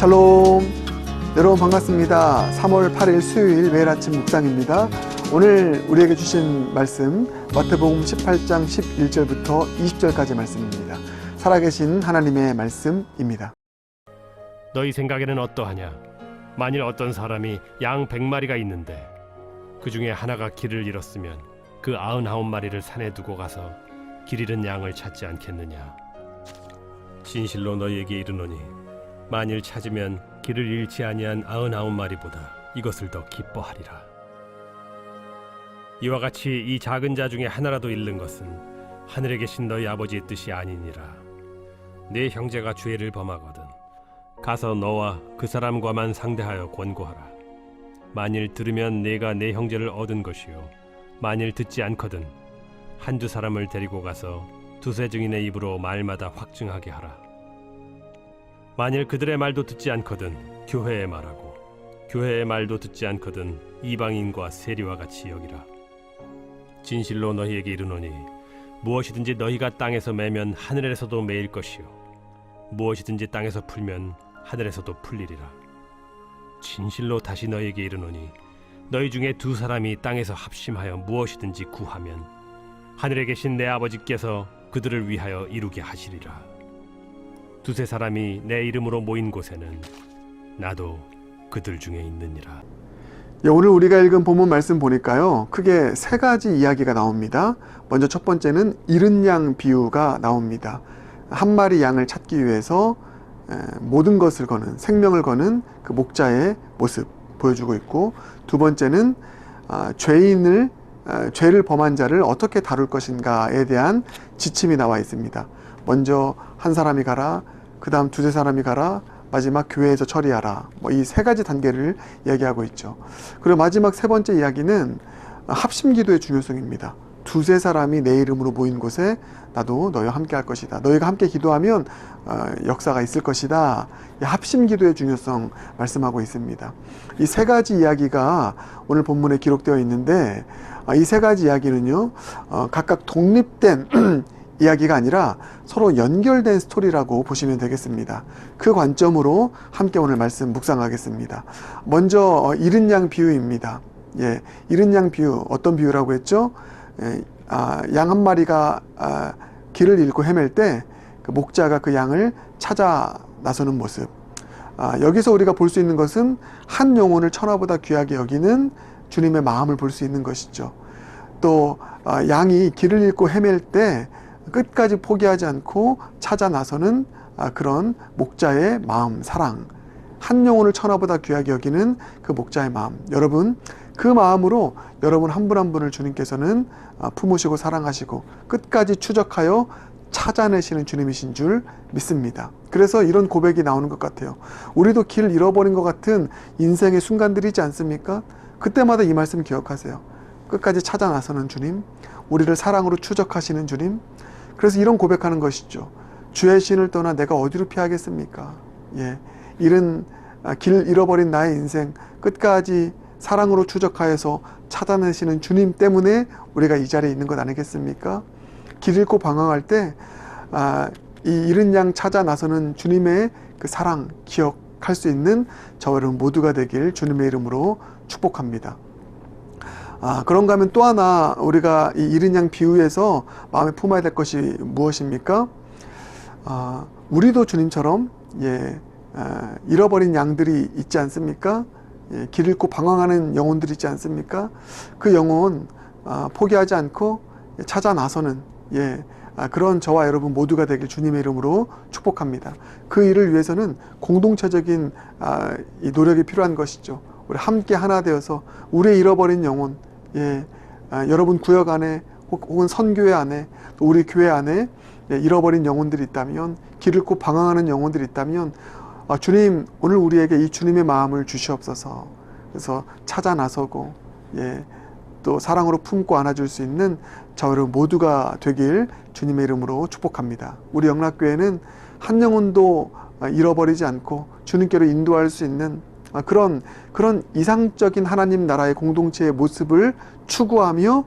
샬롬. 여러분 반갑습니다. 3월 8일 수요일 매일 아침 묵상입니다. 오늘 우리에게 주신 말씀 마태복음 18장 11절부터 20절까지 말씀입니다. 살아계신 하나님의 말씀입니다. 너희 생각에는 어떠하냐? 만일 어떤 사람이 양 100마리가 있는데 그 중에 하나가 길을 잃었으면 그 99마리를 산에 두고 가서 길 잃은 양을 찾지 않겠느냐? 진실로 너희에게 이르노니 만일 찾으면 길을 잃지 아니한 99마리보다 이것을 더 기뻐하리라. 이와 같이 이 작은 자 중에 하나라도 잃는 것은 하늘에 계신 너희 아버지의 뜻이 아니니라. 네 형제가 죄를 범하거든 가서 너와 그 사람과만 상대하여 권고하라. 만일 들으면 네가 네 형제를 얻은 것이요 만일 듣지 않거든 한두 사람을 데리고 가서 두세 증인의 입으로 말마다 확증하게 하라. 만일 그들의 말도 듣지 않거든 교회의 말하고 교회의 말도 듣지 않거든 이방인과 세리와 같이 여기라. 진실로 너희에게 이르노니 무엇이든지 너희가 땅에서 매면 하늘에서도 매일 것이요 무엇이든지 땅에서 풀면 하늘에서도 풀리리라. 진실로 다시 너희에게 이르노니 너희 중에 두 사람이 땅에서 합심하여 무엇이든지 구하면 하늘에 계신 내 아버지께서 그들을 위하여 이루게 하시리라. 두세 사람이 내 이름으로 모인 곳에는 나도 그들 중에 있느니라. 오늘 우리가 읽은 본문 말씀 보니까요, 크게 세 가지 이야기가 나옵니다. 먼저 첫 번째는 잃은 양 비유가 나옵니다. 한 마리 양을 찾기 위해서 모든 것을 거는, 생명을 거는 그 목자의 모습 보여주고 있고, 두 번째는 죄를 범한 자를 어떻게 다룰 것인가에 대한 지침이 나와 있습니다. 먼저 한 사람이 가라, 그 다음 두세 사람이 가라, 마지막 교회에서 처리하라. 이 세 가지 단계를 이야기하고 있죠. 그리고 마지막 세 번째 이야기는 합심 기도의 중요성입니다. 두세 사람이 내 이름으로 모인 곳에 나도 너희와 함께 할 것이다. 너희가 함께 기도하면 역사가 있을 것이다. 이 합심 기도의 중요성 말씀하고 있습니다. 이 세 가지 이야기가 오늘 본문에 기록되어 있는데, 이 세 가지 이야기는요, 각각 독립된 이야기가 아니라 서로 연결된 스토리라고 보시면 되겠습니다. 그 관점으로 함께 오늘 말씀 묵상하겠습니다. 먼저 잃은 양 비유입니다. 잃은 양 비유, 어떤 비유라고 했죠? 양 한 마리가 길을 잃고 헤맬 때 그 목자가 그 양을 찾아 나서는 모습. 여기서 우리가 볼 수 있는 것은 한 영혼을 천하보다 귀하게 여기는 주님의 마음을 볼 수 있는 것이죠. 또 양이 길을 잃고 헤맬 때 끝까지 포기하지 않고 찾아 나서는 그런 목자의 마음, 사랑. 한 영혼을 천하보다 귀하게 여기는 그 목자의 마음. 여러분, 그 마음으로 여러분 한 분 한 분을 주님께서는 품으시고 사랑하시고 끝까지 추적하여 찾아내시는 주님이신 줄 믿습니다. 그래서 이런 고백이 나오는 것 같아요. 우리도 길 잃어버린 것 같은 인생의 순간들이지 않습니까? 그때마다 이 말씀 기억하세요. 끝까지 찾아 나서는 주님, 우리를 사랑으로 추적하시는 주님. 그래서 이런 고백하는 것이죠. 주의 신을 떠나 내가 어디로 피하겠습니까? 길 잃어버린 나의 인생 끝까지 사랑으로 추적하여서 찾아내시는 주님 때문에 우리가 이 자리에 있는 것 아니겠습니까? 길 잃고 방황할 때 이 잃은 양 찾아 나서는 주님의 그 사랑 기억할 수 있는 저와 여러분 모두가 되길 주님의 이름으로 축복합니다. 그런가 하면 또 하나 우리가 이 잃은 양 비유에서 마음에 품어야 될 것이 무엇입니까? 우리도 주님처럼 잃어버린 양들이 있지 않습니까? 길 잃고 방황하는 영혼들이 있지 않습니까? 그 영혼 포기하지 않고 찾아 나서는 그런 저와 여러분 모두가 되길 주님의 이름으로 축복합니다. 그 일을 위해서는 공동체적인 이 노력이 필요한 것이죠. 우리 함께 하나 되어서 우리의 잃어버린 영혼, 여러분 구역 안에 혹은 선교회 안에 또 우리 교회 안에 잃어버린 영혼들이 있다면, 길 잃고 방황하는 영혼들이 있다면 주님, 오늘 우리에게 이 주님의 마음을 주시옵소서. 그래서 찾아 나서고 또 사랑으로 품고 안아줄 수 있는 저 여러분 모두가 되길 주님의 이름으로 축복합니다. 우리 영락교회는 한 영혼도 잃어버리지 않고 주님께로 인도할 수 있는 그런 이상적인 하나님 나라의 공동체의 모습을 추구하며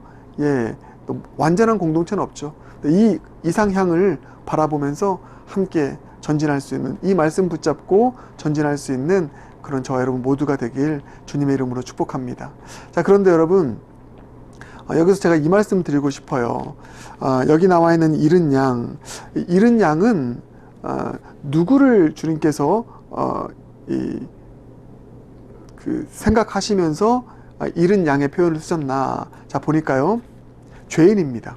또 완전한 공동체는 없죠. 이 이상향을 바라보면서 함께 전진할 수 있는, 이 말씀 붙잡고 전진할 수 있는 그런 저와 여러분 모두가 되길 주님의 이름으로 축복합니다. 자, 그런데 여러분, 여기서 제가 이 말씀 드리고 싶어요. 여기 나와 있는 잃은 양, 잃은 양은 누구를 주님께서 생각하시면서 잃은 양의 표현을 쓰셨나? 자, 보니까요, 죄인입니다.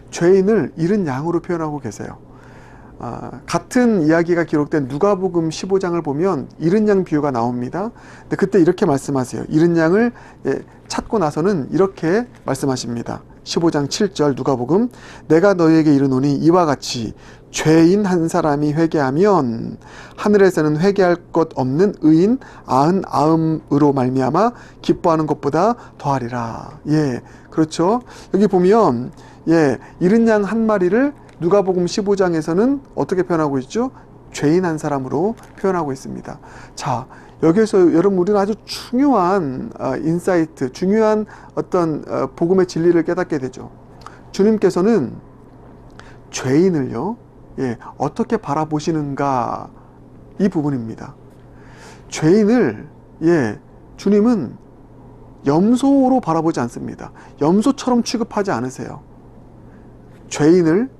죄인을 잃은 양으로 표현하고 계세요. 같은 이야기가 기록된 누가복음 15장을 보면 잃은 양 비유가 나옵니다. 근데 그때 이렇게 말씀하세요. 잃은 양을 찾고 나서는 이렇게 말씀하십니다. 15장 7절 누가복음, 내가 너희에게 이르노니 이와 같이 죄인 한 사람이 회개하면 하늘에서는 회개할 것 없는 의인 99으로 말미암아 기뻐하는 것보다 더하리라. 예, 그렇죠. 여기 보면 잃은 양 한 마리를 누가복음 15장에서는 어떻게 표현하고 있죠? 죄인 한 사람으로 표현하고 있습니다. 자, 여기에서 여러분, 우리는 아주 중요한 인사이트, 중요한 어떤 복음의 진리를 깨닫게 되죠. 주님께서는 죄인을요, 어떻게 바라보시는가, 이 부분입니다. 죄인을 주님은 염소로 바라보지 않습니다. 염소처럼 취급하지 않으세요. 죄인을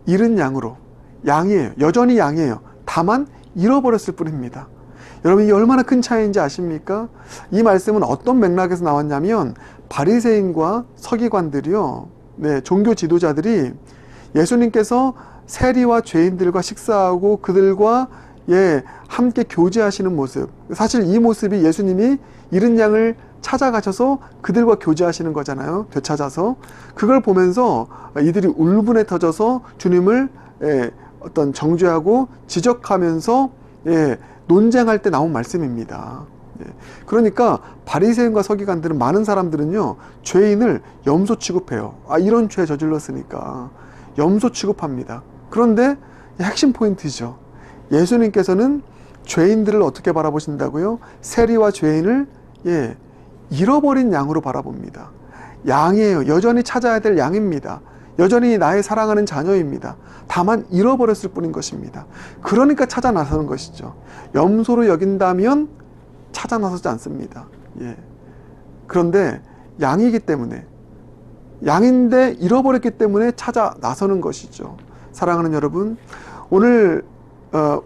잃은 양으로, 양이에요. 여전히 양이에요. 다만 잃어버렸을 뿐입니다. 여러분, 이 얼마나 큰 차이인지 아십니까? 이 말씀은 어떤 맥락에서 나왔냐면, 바리새인과 서기관들이요, 종교 지도자들이 예수님께서 세리와 죄인들과 식사하고 그들과 함께 교제하시는 모습, 사실 이 모습이 예수님이 잃은 양을 찾아가셔서 그들과 교제하시는 거잖아요. 되찾아서. 그걸 보면서 이들이 울분에 터져서 주님을 어떤 정죄하고 지적하면서 논쟁할 때 나온 말씀입니다. 그러니까 바리새인과 서기관들은, 많은 사람들은요, 죄인을 염소 취급해요. 이런 죄 저질렀으니까 염소 취급합니다. 그런데 핵심 포인트죠. 예수님께서는 죄인들을 어떻게 바라보신다고요? 세리와 죄인을 잃어버린 양으로 바라봅니다. 양이에요. 여전히 찾아야 될 양입니다. 여전히 나의 사랑하는 자녀입니다. 다만 잃어버렸을 뿐인 것입니다. 그러니까 찾아 나서는 것이죠. 염소로 여긴다면 찾아 나서지 않습니다. 그런데 양이기 때문에, 양인데 잃어버렸기 때문에 찾아 나서는 것이죠. 사랑하는 여러분, 오늘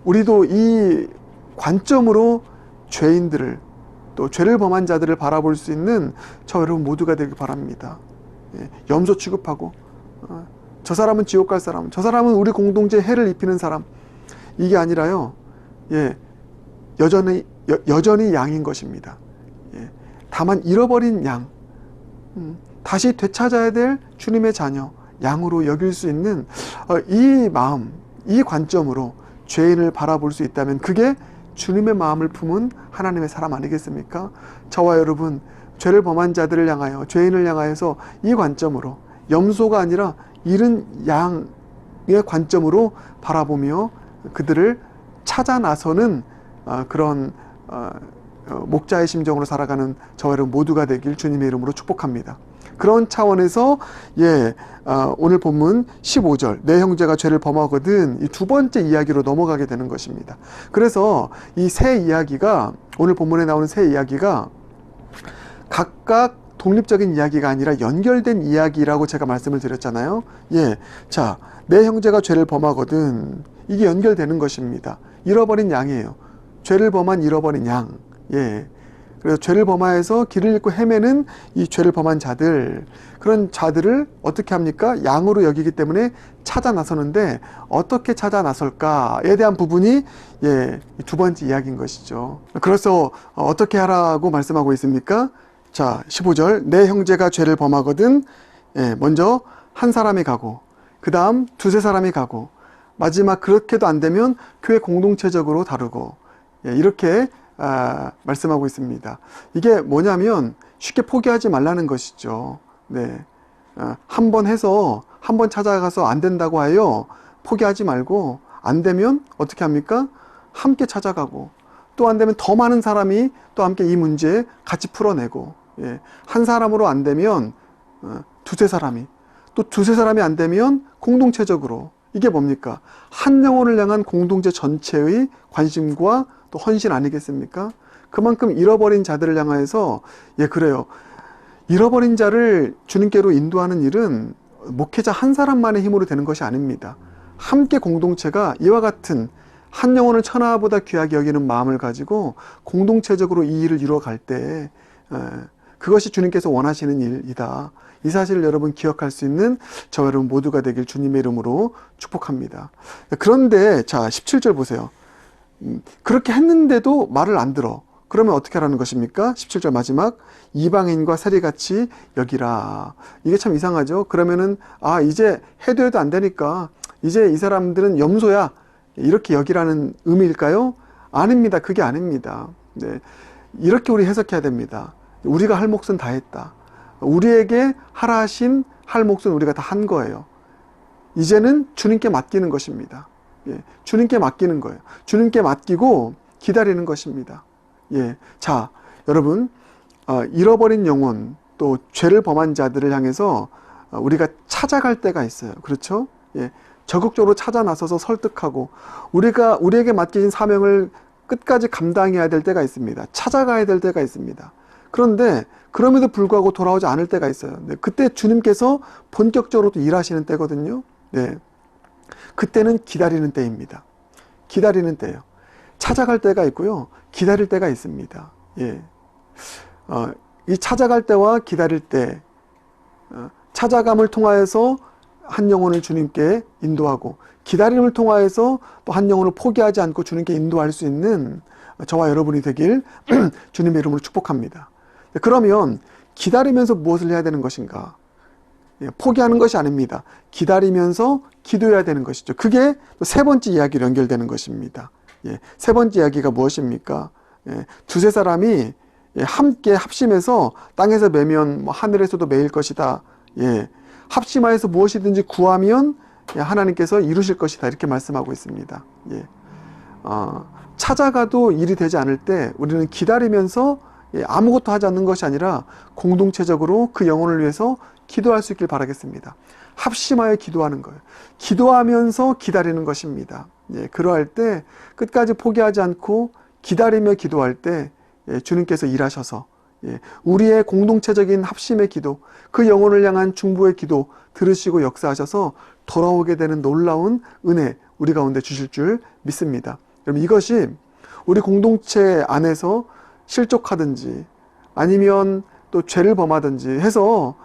우리도 이 관점으로 죄인들을, 또 죄를 범한 자들을 바라볼 수 있는 저 여러분 모두가 되길 바랍니다. 염소 취급하고, 저 사람은 지옥 갈 사람, 저 사람은 우리 공동체에 해를 입히는 사람, 이게 아니라요, 여전히 양인 것입니다. 다만 잃어버린 양, 다시 되찾아야 될 주님의 자녀, 양으로 여길 수 있는 이 마음, 이 관점으로 죄인을 바라볼 수 있다면 그게 주님의 마음을 품은 하나님의 사람 아니겠습니까? 저와 여러분, 죄를 범한 자들을 향하여, 죄인을 향하여서 이 관점으로, 염소가 아니라 잃은 양의 관점으로 바라보며 그들을 찾아 나서는 그런 목자의 심정으로 살아가는 저와 여러분 모두가 되길 주님의 이름으로 축복합니다. 그런 차원에서 오늘 본문 15절, 내 형제가 죄를 범하거든, 이 두 번째 이야기로 넘어가게 되는 것입니다. 그래서 이 세 이야기가, 오늘 본문에 나오는 세 이야기가 각각 독립적인 이야기가 아니라 연결된 이야기라고 제가 말씀을 드렸잖아요. 자, 내 형제가 죄를 범하거든, 이게 연결되는 것입니다. 잃어버린 양이에요. 죄를 범한 잃어버린 양. 그래서 죄를 범하여서 길을 잃고 헤매는 이 죄를 범한 자들, 그런 자들을 어떻게 합니까? 양으로 여기기 때문에 찾아 나서는데, 어떻게 찾아 나설까에 대한 부분이 두 번째 이야기인 것이죠. 그래서 어떻게 하라고 말씀하고 있습니까? 자, 15절, 내 형제가 죄를 범하거든, 먼저 한 사람이 가고, 그 다음 두세 사람이 가고, 마지막 그렇게도 안 되면 교회 공동체적으로 다루고, 이렇게 말씀하고 있습니다. 이게 뭐냐면 쉽게 포기하지 말라는 것이죠. 한 번 해서, 한 번 찾아가서 안 된다고 하여 포기하지 말고, 안 되면 어떻게 합니까? 함께 찾아가고, 또 안 되면 더 많은 사람이 또 함께 이 문제 같이 풀어내고, 한 사람으로 안 되면 두세 사람이, 또 두세 사람이 안 되면 공동체적으로 이게 뭡니까? 한 영혼을 향한 공동체 전체의 관심과 또 헌신 아니겠습니까? 그만큼 잃어버린 자들을 향하여서 그래요. 잃어버린 자를 주님께로 인도하는 일은 목회자 한 사람만의 힘으로 되는 것이 아닙니다. 함께 공동체가 이와 같은 한 영혼을 천하보다 귀하게 여기는 마음을 가지고 공동체적으로 이 일을 이루어갈 때 그것이 주님께서 원하시는 일이다. 이 사실을 여러분 기억할 수 있는 저와 여러분 모두가 되길 주님의 이름으로 축복합니다. 그런데 자 17절 보세요. 그렇게 했는데도 말을 안 들어. 그러면 어떻게 하라는 것입니까? 17절 마지막 이방인과 세리같이 여기라. 이게 참 이상하죠. 그러면은 이제 해도 안 되니까 이제 이 사람들은 염소야 이렇게 여기라는 의미일까요? 아닙니다. 그게 아닙니다. 네. 이렇게 우리 해석해야 됩니다. 우리가 할 몫은 다 했다. 우리에게 하라 하신 할 몫은 우리가 다 한 거예요. 이제는 주님께 맡기는 것입니다. 주님께 맡기는 거예요. 주님께 맡기고 기다리는 것입니다. 자, 여러분, 잃어버린 영혼, 또 죄를 범한 자들을 향해서 우리가 찾아갈 때가 있어요. 그렇죠? 적극적으로 찾아 나서서 설득하고 우리에게 맡겨진 사명을 끝까지 감당해야 될 때가 있습니다. 찾아가야 될 때가 있습니다. 그런데 그럼에도 불구하고 돌아오지 않을 때가 있어요. 그때 주님께서 본격적으로 또 일하시는 때거든요. 그때는 기다리는 때입니다. 기다리는 때예요. 찾아갈 때가 있고요. 기다릴 때가 있습니다. 이 찾아갈 때와 기다릴 때, 찾아감을 통하여서 한 영혼을 주님께 인도하고 기다림을 통하여서 또 한 영혼을 포기하지 않고 주님께 인도할 수 있는 저와 여러분이 되길 주님의 이름으로 축복합니다. 그러면 기다리면서 무엇을 해야 되는 것인가? 포기하는 것이 아닙니다. 기다리면서 기도해야 되는 것이죠. 그게 또 세 번째 이야기로 연결되는 것입니다. 세 번째 이야기가 무엇입니까? 두세 사람이 함께 합심해서 땅에서 매면 하늘에서도 매일 것이다. 합심하여서 무엇이든지 구하면 하나님께서 이루실 것이다. 이렇게 말씀하고 있습니다. 찾아가도 일이 되지 않을 때 우리는 기다리면서 아무것도 하지 않는 것이 아니라 공동체적으로 그 영혼을 위해서 기도할 수 있길 바라겠습니다. 합심하여 기도하는 거예요. 기도하면서 기다리는 것입니다. 그러할 때 끝까지 포기하지 않고 기다리며 기도할 때 주님께서 일하셔서 우리의 공동체적인 합심의 기도, 그 영혼을 향한 중보의 기도 들으시고 역사하셔서 돌아오게 되는 놀라운 은혜 우리 가운데 주실 줄 믿습니다. 여러분, 이것이 우리 공동체 안에서 실족하든지 아니면 또 죄를 범하든지 해서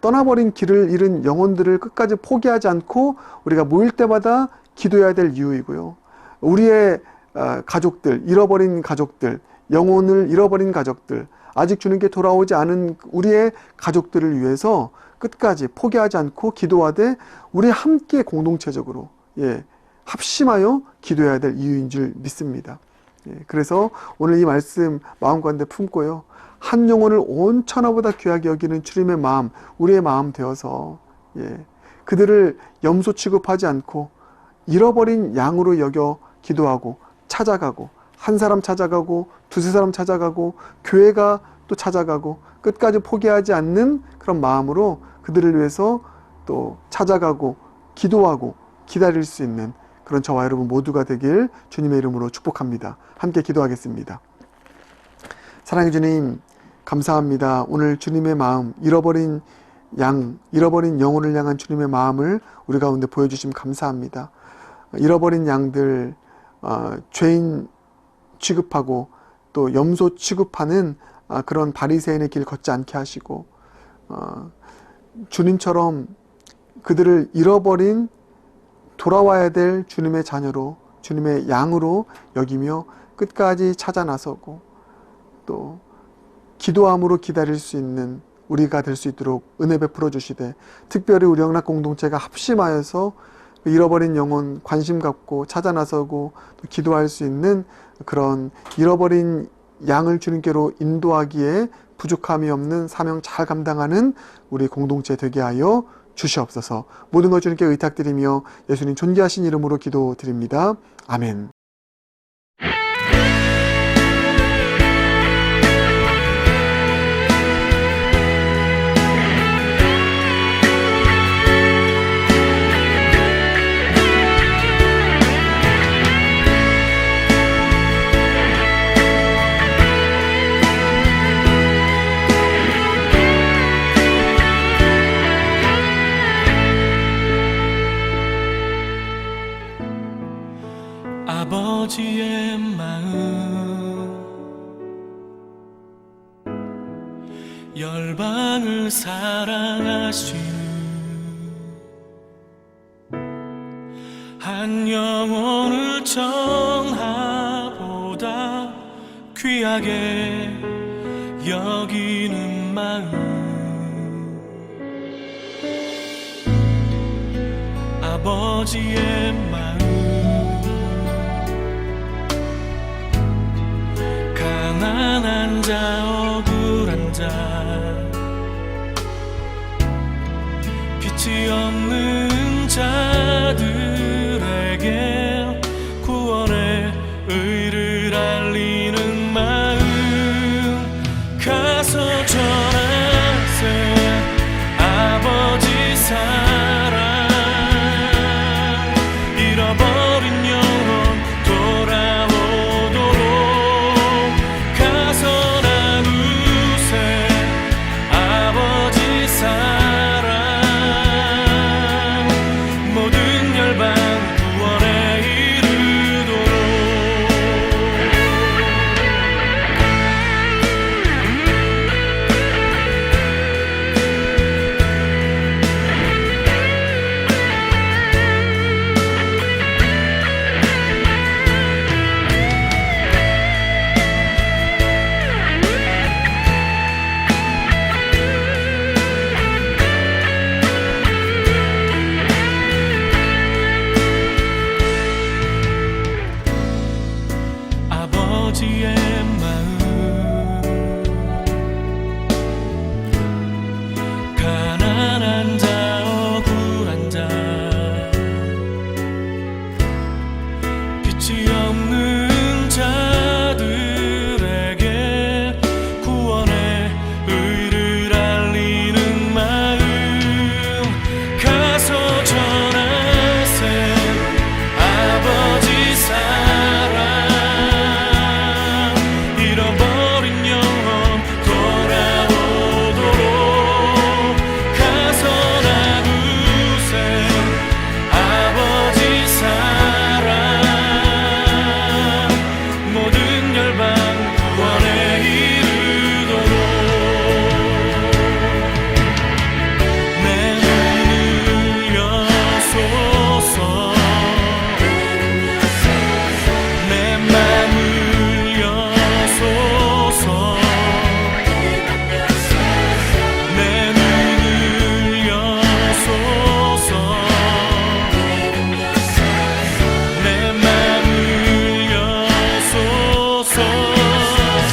떠나버린 길을 잃은 영혼들을 끝까지 포기하지 않고 우리가 모일 때마다 기도해야 될 이유이고요. 우리의 가족들, 잃어버린 가족들, 영혼을 잃어버린 가족들, 아직 주님께 돌아오지 않은 우리의 가족들을 위해서 끝까지 포기하지 않고 기도하되 우리 함께 공동체적으로 합심하여 기도해야 될 이유인 줄 믿습니다. 그래서 오늘 이 말씀 마음 가운데 품고요. 한 영혼을 온 천하보다 귀하게 여기는 주님의 마음, 우리의 마음 되어서 그들을 염소 취급하지 않고 잃어버린 양으로 여겨 기도하고 찾아가고 한 사람 찾아가고 두세 사람 찾아가고 교회가 또 찾아가고 끝까지 포기하지 않는 그런 마음으로 그들을 위해서 또 찾아가고 기도하고 기다릴 수 있는 그런 저와 여러분 모두가 되길 주님의 이름으로 축복합니다. 함께 기도하겠습니다. 사랑해 주님, 감사합니다. 오늘 주님의 마음, 잃어버린 영혼을 향한 주님의 마음을 우리 가운데 보여주시면 감사합니다. 잃어버린 양들, 죄인 취급하고 또 염소 취급하는 그런 바리새인의 길 걷지 않게 하시고 주님처럼 그들을 잃어버린 돌아와야 될 주님의 자녀로, 주님의 양으로 여기며 끝까지 찾아 나서고 또 기도함으로 기다릴 수 있는 우리가 될 수 있도록 은혜 베풀어 주시되, 특별히 우리 영락 공동체가 합심하여서 잃어버린 영혼 관심 갖고 찾아 나서고 또 기도할 수 있는 그런 잃어버린 양을 주님께로 인도하기에 부족함이 없는 사명 잘 감당하는 우리 공동체 되게 하여 주시옵소서. 모든 것 주님께 의탁드리며 예수님 존귀하신 이름으로 기도드립니다. 아멘. 열방을 사랑하시는 한 영혼을 정하보다 귀하게 여기는 마음, 아버지의 마음, 가난한 자 억울한 자 빛이 없는 자들에게 구원의 의를 알리는 마음, 가서 전하세 아버지 사랑, 잃어버린 영혼 돌아오도록 가서 나누세 아버지 사랑, 모든 열방 구원에 이르도록. 아버지의 마음, 가난한 자 억울한 자 빛이 없는 자들에게 구원의 의를 알리는 마음, 가서 전하세 아버지 사랑, 잃어버린 영혼 돌아오도록 가서 나누세 아버지 사랑, 모든 열방 구원에 이르도록. 내 눈을 여소서, 내 맘을 여소서, 내 눈을 여소서, 내 맘을 여소서,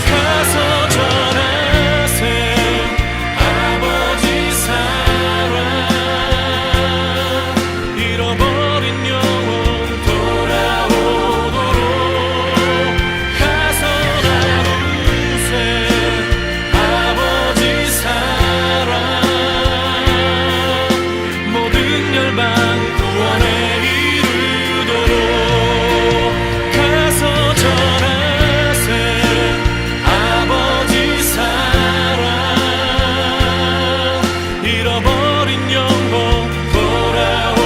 가서 전하세 아버지 사랑, 잃어버린 영혼 돌아오도록 가서 나누세 아버지 사랑, 모든 열방 구원에 이르도록 가서 전하세 아버지 사랑, 잃어버린 영혼 돌아오도록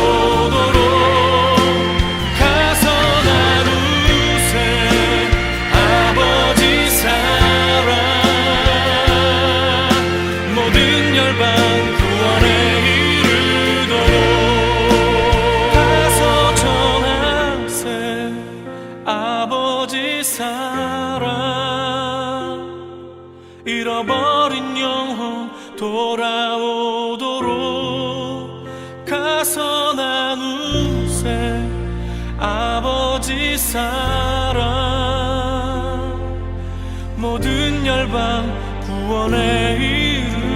가서 나누세 아버지 사랑, 모든 열방 구원에 이르도록 가서 전하세 아버지 사랑, 잃어버린 영혼 돌아오도록 가서 나누세 아버지 사랑, 모든 열방 구원에 이르도록.